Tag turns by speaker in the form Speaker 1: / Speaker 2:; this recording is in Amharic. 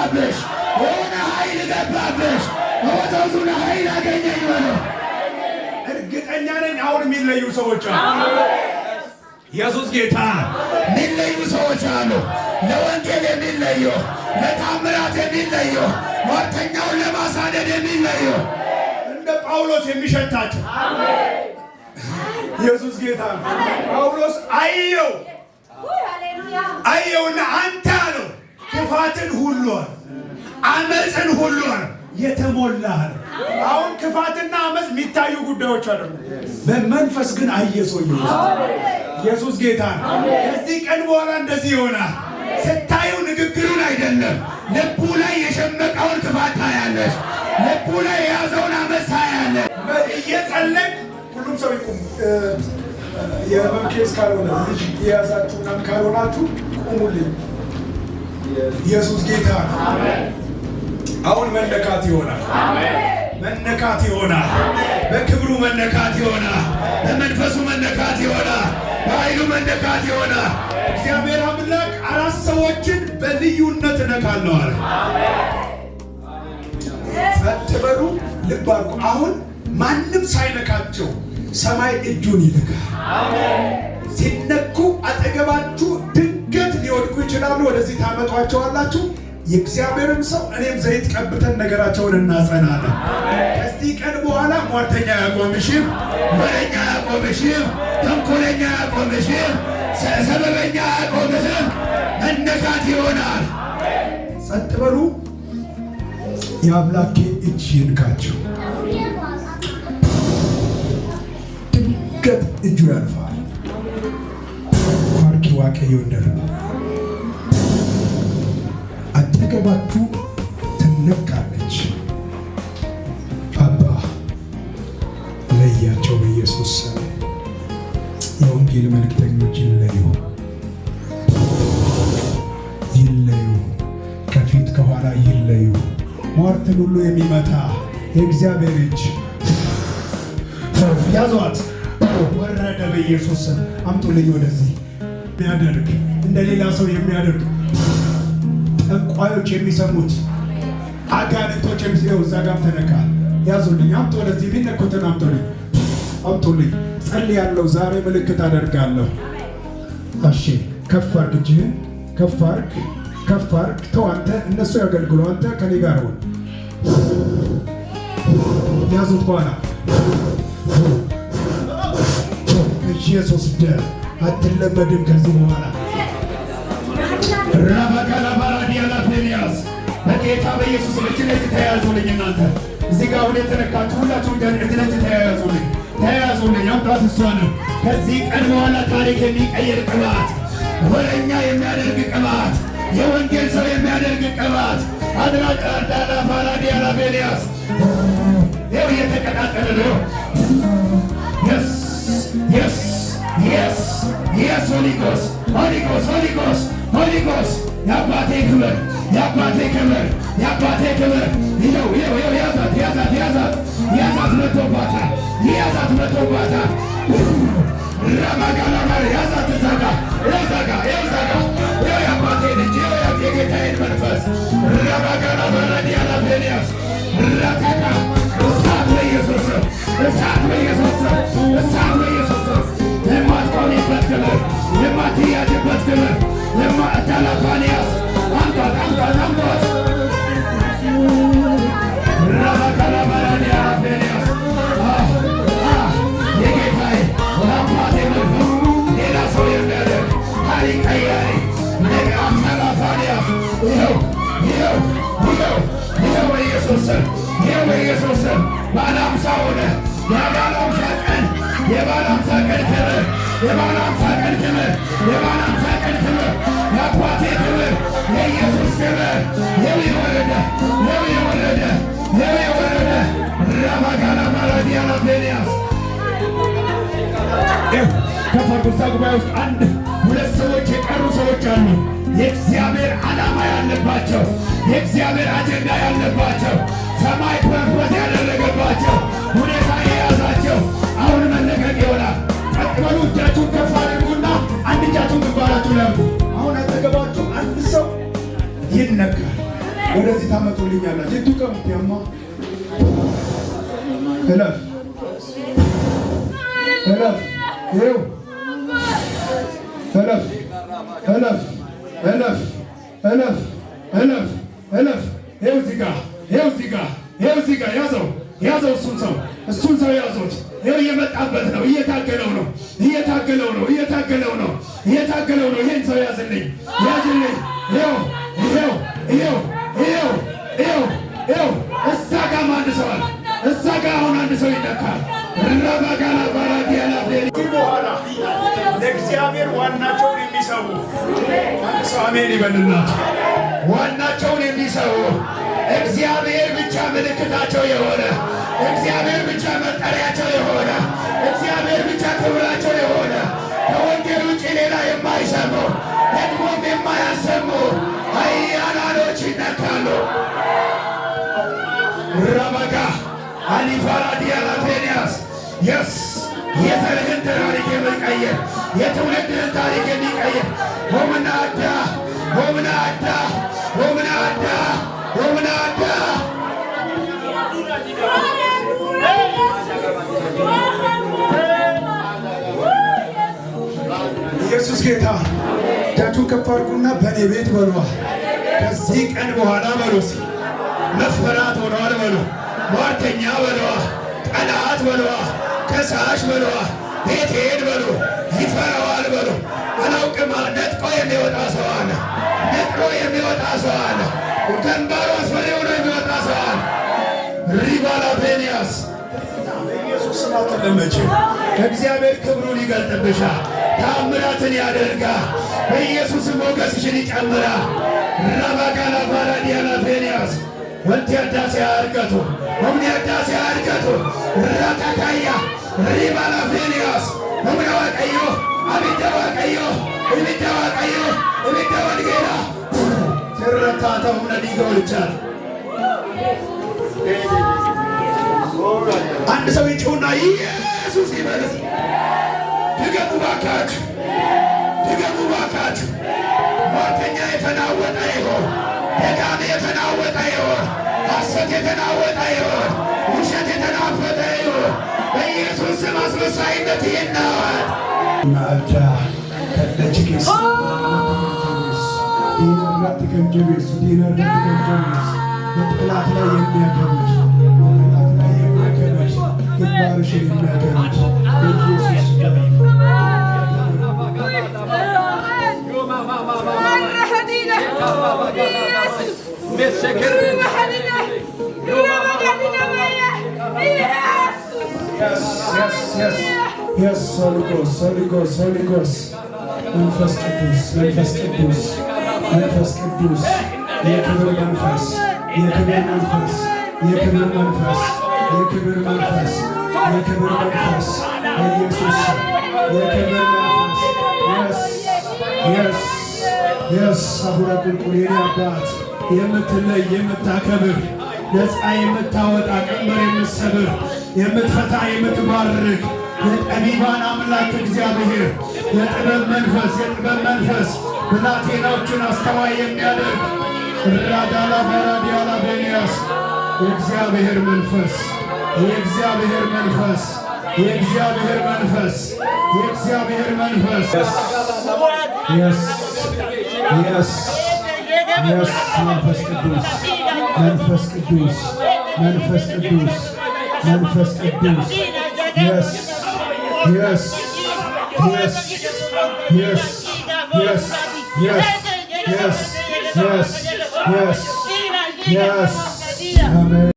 Speaker 1: ገባብሽ፣ የሆነ ኃይል ገባብሽ። ወዛዙን ኃይል አገኘኝ በለው።
Speaker 2: እርግጠኛ ነኝ አሁን የሚለዩ ሰዎች አሉ። ኢየሱስ ጌታ ነው።
Speaker 1: የሚለዩ ሰዎች አሉ። ለወንጌል የሚለዩ፣ ለታምራት የሚለዩ፣ ሟርተኛውን ለማሳደድ የሚለዩ
Speaker 2: እንደ ጳውሎስ የሚሸታቸው ኢየሱስ ጌታ ነው። ጳውሎስ አየውና አንተ አለው ክፋትን ሁሉ አመፅን ሁሉ የተሞላህ ነው። አሁን ክፋትና አመፅ የሚታዩ ጉዳዮች አይደሉም። በመንፈስ ግን አየሰው ኢየሱስ ጌታ ነው። ከዚህ ቀን በኋላ እንደዚህ ይሆናል። ስታዩ ንግግሩን አይደለም፣ ልቡ ላይ የሸመቀውን ክፋት ታያለሽ። ልቡ ላይ የያዘውን አመፅ ታያለሽ። እየጸለቅ ሁሉም ሰው ይቁም። የመምኬስ ካልሆነ ልጅ የያዛችሁ ምናምን ካልሆናችሁ ቁሙልኝ። ኢየሱስ ጌታ ነው። አሁን መነካት ይሆናል። መነካት ይሆናል። በክብሩ መነካት ይሆናል። በመንፈሱ መነካት ይሆናል። በኃይሉ መነካት ይሆናል። እግዚአብሔር አምላክ 4 ሰዎችን በልዩነት እነካለሁ አለ። ጸጥ በሉ፣ ልብ አድርጉ። አሁን ማንም ሳይነካቸው ሰማይ እጁን ይልካል። ሲነኩ አጠገባችሁ ድንገት ሊወድቁ ይችላሉ። ወደዚህ ታመጧቸዋላችሁ። የእግዚአብሔርም ሰው እኔም ዘይት ቀብተን ነገራቸውን እናጸናለን። ከዚህ ቀን በኋላ ሟርተኛ ያቆምሽም፣ ወረኛ ያቆምሽም፣ ተንኮለኛ ያቆምሽም፣ ሰበበኛ ያቆምሽም። መነካት ይሆናል። ጸጥ በሉ። የአምላኬ እጅ ይንካቸው። ድንገት እጁ ያልፋል። ፓርኪ ዋቀ ይወደር አጠገባችሁ ትነካለች። አባ ለያቸው በኢየሱስ ስም። የወንጌል መልእክተኞች ይለዩ፣ ይለዩ፣ ከፊት ከኋላ ይለዩ። ሟርትን ሁሉ የሚመታ የእግዚአብሔር እጅ ያዟት። ወረደ በኢየሱስ ስም። አምጡልኝ ወደዚህ። የሚያደርግ እንደ ሌላ ሰው የሚያደርግ ጠንቋዮች የሚሰሙት አጋንንቶች የሚሰሙት እዛ ጋር ተነካ። ያዙልኝ። አምጡ ወደዚህ። ቢነኩትን አምጡልኝ፣ አምጡልኝ። ጸልያለሁ። ዛሬ ምልክት አደርጋለሁ። እሺ፣ ከፍ አድርግ፣ እጅህን ከፍ አድርግ፣ ከፍ አድርግ። ተው አንተ፣ እነሱ ያገልግሉ፣ አንተ ከኔ ጋር ሁን። ያዙት በኋላ ኢየሱስ ደም አትለመድም ከዚህ በኋላ በጌታ በኢየሱስ እጅ ለእጅ ተያያዙልኝ። እናንተ እዚህ ጋር ሁሌ የተነካችሁ ሁላችሁ እጅ ለእጅ ተያያዙልኝ፣ ተያያዙልኝ። አምጣት እሷንም። ከዚህ ቀን በኋላ ታሪክ የሚቀይር ቅባት፣ ወረኛ የሚያደርግ ቅባት፣ የወንጌል ሰው የሚያደርግ ቅባት አድራቃዳላ ፋራዲያላ ቤልያስ ይኸው እየተቀጣጠለ ነው። የስ የስ የስ የስ ሆሊ ጎስ ሆሊ ጎስ ሆሊ ጎስ ሆሊ ጎስ የአባቴ ክብር የአባቴ ክብር የአባቴ ክብር ይኸው ይኸው ይኸው ያዛት ያዛት ያዛት ያዛት መቶባታል ያዛት መቶባታል ረማጋላማር ያዛት ዛጋ ያዛጋ ያዛጋ ይኸው የአባቴ ልጅ ይኸው የጌታዬን መንፈስ ረማጋላማር ዲያላ ቤልያስ ረታካ እሳት በኢየሱስ ስም እሳት በኢየሱስ ስም እሳት በኢየሱስ ስም የማትቆሚበት ክብር የማትያጅበት ክብር የማታላፋንያስ አምጧት አምጧት አምጧት ረባካላማራንያ ቤልያስ የጌታዬ አባቴ መንፈስ ሌላ ሰው የሚያደርግ ታሪክ ቀያሪ አምታላፋንያስ ይኸው ይኸው ይኸው ይኸው በኢየሱስ ስም ይኸው በኢየሱስ ስም ባለ 50 ሆነ። የባለ 50 ቀን የባለ 50 ቀን ክብር የባለ 50 ቀን ክብር የባለ 50 ቀን ክብር የአባቴ ክብር የኢየሱስ ክብር ይኸው የወረደ ይኸው የወረደ ይኸው የወረደ ረባጋላ ማራዲያላ ቤልያስ ከፈርጉሳ ጉባኤ ውስጥ 1-2 ሰዎች የቀሩ ሰዎች አሉ። የእግዚአብሔር ዓላማ ያለባቸው የእግዚአብሔር አጀንዳ ያለባቸው ሰማይ ፐርፖዝ ያደረገባቸው ሁኔታ የያዛቸው አሁን መለቀቅ ይሆናል። ቀጥ በሉ። እጃችሁን ከፍ አድርጉና አንድ እጃችሁን ግንባራችሁ ላይ አድርጉ። አሁን አጠገባችሁ አንድ ሰው ይነካል። ወደዚህ ታመጡልኛላችሁ። እቱ ቀሙት ያማ እለፍ እለፍ ይኸው እለፍ እለፍ እለፍ እለፍ እለፍ እለፍ ይኸው እዚህ ጋር ይኸው እዚህ ጋር ይኸው እዚህ ጋር ያዘው ያዘው እሱን ሰው ያዙት። ይኸው እየመጣበት ነው። እየታገለው ነው። እየታገለው ነው። እየታገለው ነው። እየታገለው ነው። ይሄን ሰው ያዝልኝ ያዝልኝ። ይኸው ይኸው ይኸው ይኸው ይኸው ይኸው እዛ ጋር አንድ ሰው አለ። እዛ ጋር አሁን አንድ ሰው ይነካል። ረባጋላ ባራዲያላ በኋላ ለእግዚአብሔር ዋናቸውን የሚሰው ሰው አሜን ይበልላቸው። ዋናቸውን የሚሰው እግዚአብሔር ብቻ ምልክታቸው የሆነ እግዚአብሔር ብቻ መጠሪያቸው የሆነ እግዚአብሔር ብቻ ክብራቸው የሆነ ከወንጌል ውጭ ሌላ የማይሰሙ ደግሞም የማያሰሙ ኃያላኖች ይነካሉ። ረበጋ አሊፋራዲያላ ፌንያስ የስ የዘርህን ታሪክ የሚቀይር የትውልድህን ታሪክ የሚቀይር ወምናዳ ወምናዳ ወምናዳ ወምናዳ ኢየሱስ ጌታ። እጃችሁን ከፍ አድርጉና በእኔ ቤት በሏ። ከዚህ ቀን በኋላ በሉስ መፈራት ሆነዋል በሉ። ሟርተኛ በሏ፣ ጠላት በሏ፣ ከሳሽ በሏ፣ ቤቴን በሉ ይፈራዋል በሉ። አላውቅም ነጥቆ የሚወጣ ሰው አለ። ነጥሮ የሚወጣ ሰው አለ። ገንባሩ አስፈሪ ሆኖ የሚወጣ ሰው አለ። ሪባላ ፌንያስ ኢየሱስ ስማተለመች እግዚአብሔር ክብሩን ይገልጥብሻል። ታምራትን ያደርጋል። በኢየሱስ ሞገስሽን ይጨምራል። ረባጋላ ባራዲያላ ፌንያስ ወንቲ አዳሴ አርገቱ ወምኒ አዳሴ አርገቱ ራታካያ ሪባላ ፌንያስ ወምናዋ ቀዮ አቢዳዋ ቀዮ እቢዳዋ ቀዮ እቢዳዋ ልጌራ ትረታተው ነዲገው ልቻል አንድ ሰው ይጮና ኢየሱስ ይበልስ። ድገሙ ባካችሁ፣ ድገሙ ባካችሁ። ሟርተኛ የተናወጠ ይሆን፣ ደጋሚ የተናወጠ ይሆን፣ ሐሰት የተናወጠ ይሆን፣ ውሸት የተናፈጠ ይሆን፣ በኢየሱስ ስም አስመሳይነት ይናወጥ። ናዳ ከለችኬስ ዲነርላት ከንጀቤስ ዲነርላት ከንጀቤስ በጠላት ላይ የሚያከብር በጠላት ላይ የሚያከብር ግንባርሽን የሚያከብር በኢየሱስ Yes, Holy Ghost, Holy Ghost, Holy Ghost. መንፈስ ቅዱስ፣ መንፈስ ቅዱስ፣ መንፈስ ቅዱስ፣ የክብር መንፈስ፣ የክብር መንፈስ፣ የክብር መንፈስ፣ የክብር መንፈስ፣ የክብር መንፈስ፣ ኢየሱስ የክብር መንፈስ። Yes, yes, አሁን ቁልቁል የኔ አባት የምትለይ የምታከብር ነፃ የምታወጣ ቀንበር የምትሰብር የምትፈታ የምትባርክ የጠቢባን አምላክ እግዚአብሔር የጥበብ መንፈስ የጥበብ መንፈስ ብላቴናዎችን አስተዋይ የሚያደርግ ራዳላ ባራዲያላ ፌንያስ የእግዚአብሔር መንፈስ የእግዚአብሔር መንፈስ የእግዚአብሔር መንፈስ የእግዚአብሔር መንፈስ Yes, yes, yes, መንፈስ ቅዱስ መንፈስ ቅዱስ መንፈስ ቅዱስ መንፈስ ቅዱስ Yes, yes, yes, yes, yes, yes, yes, yes, yes, yes, Amen.